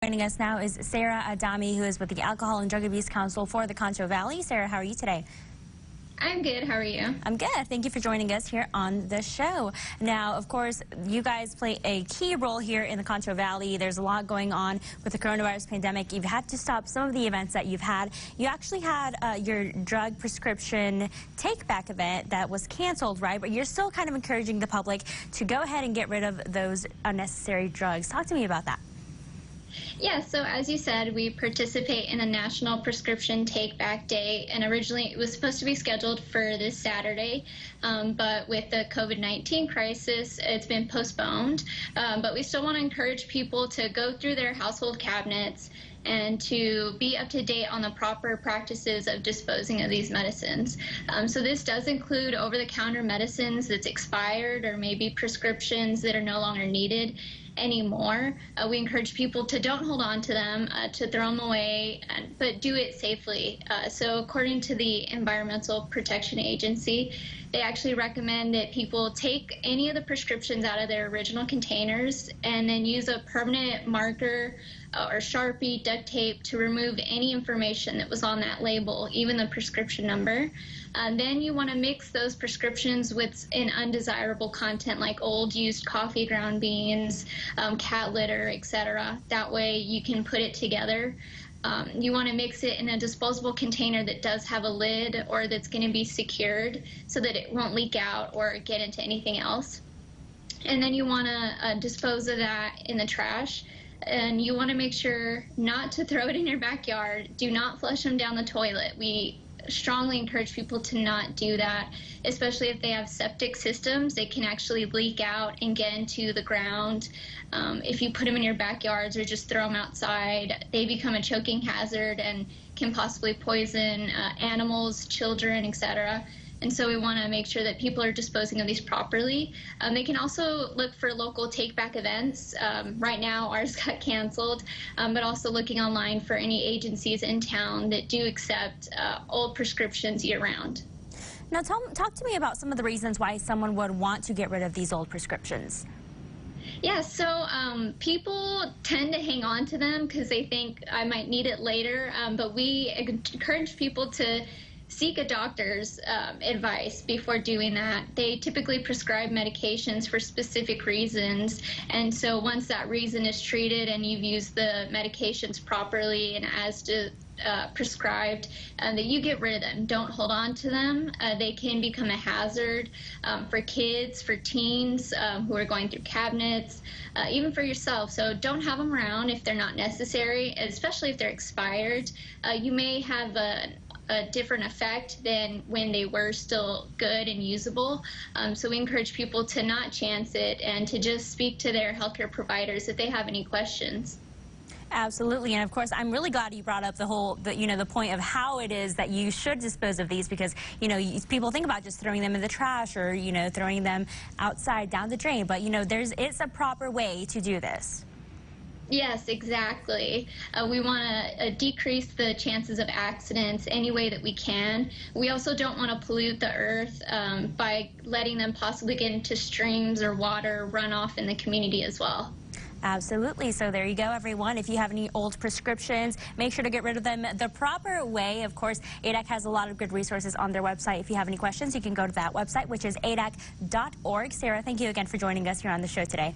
Joining us now is Sarah Adaccv, who is with the Alcohol and Drug Abuse Council for the Concho Valley. Sarah, how are you today? I'm good. How are you? I'm good. Thank you for joining us here on the show. Now, of course, you guys play a key role here in the Concho Valley. There's a lot going on with the coronavirus pandemic. You've had to stop some of the events that you've had. You actually had your drug prescription take-back event that was canceled, right? But you're still kind of encouraging the public to go ahead and get rid of those unnecessary drugs. Talk to me about that. Yeah, so as you said, we participate in a National Prescription Take-Back Day, and originally it was supposed to be scheduled for this Saturday, but with the COVID-19 crisis, it's been postponed. But we still want to encourage people to go through their household cabinets and to be up to date on the proper practices of disposing of these medicines. So this does include over-the-counter medicines that's expired or maybe prescriptions that are no longer needed anymore. We encourage people to don't hold on to them, to throw them away, but do it safely. So according to the Environmental Protection Agency, they actually recommend that people take any of the prescriptions out of their original containers and then use a permanent marker or Sharpie, duct tape to remove any information that was on that label, even the prescription number. Then you want to mix those prescriptions with an undesirable content like old used coffee ground beans, cat litter, etc. That way you can put it together. You want to mix it in a disposable container that does have a lid or that's going to be secured so that it won't leak out or get into anything else. And then you want to dispose of that in the trash. And you want to make sure not to throw it in your backyard. Do not flush them down the toilet. We strongly encourage people to not do that, especially if they have septic systems. They can actually leak out and get into the ground. If you put them in your backyards or just throw them outside, they become a choking hazard and can possibly poison animals, children, etc. And so we want to make sure that people are disposing of these properly. They can also look for local take-back events. Right now, ours got canceled, but also looking online for any agencies in town that do accept old prescriptions year-round. Now, talk to me about some of the reasons why someone would want to get rid of these old prescriptions. Yeah, so people tend to hang on to them because they think I might need it later, but we encourage people to seek a doctor's advice before doing that. They typically prescribe medications for specific reasons, and so once that reason is treated and you've used the medications properly and as prescribed, that you get rid of them. Don't hold on to them. They can become a hazard for kids, for teens who are going through cabinets, even for yourself. So don't have them around if they're not necessary, especially if they're expired. You may have a different effect than when they were still good and usable. So we encourage people to not chance it and to just speak to their healthcare providers if they have any questions. Absolutely, and of course, I'm really glad you brought up the point of how it is that you should dispose of these, because people think about just throwing them in the trash or throwing them outside down the drain, but it's a proper way to do this. Yes, exactly. We want to decrease the chances of accidents any way that we can. We also don't want to pollute the earth by letting them possibly get into streams or water runoff in the community as well. Absolutely. So there you go, everyone. If you have any old prescriptions, make sure to get rid of them the proper way. Of course, Adaccv has a lot of good resources on their website. If you have any questions, you can go to that website, which is adaccv.org. Sarah, thank you again for joining us here on the show today.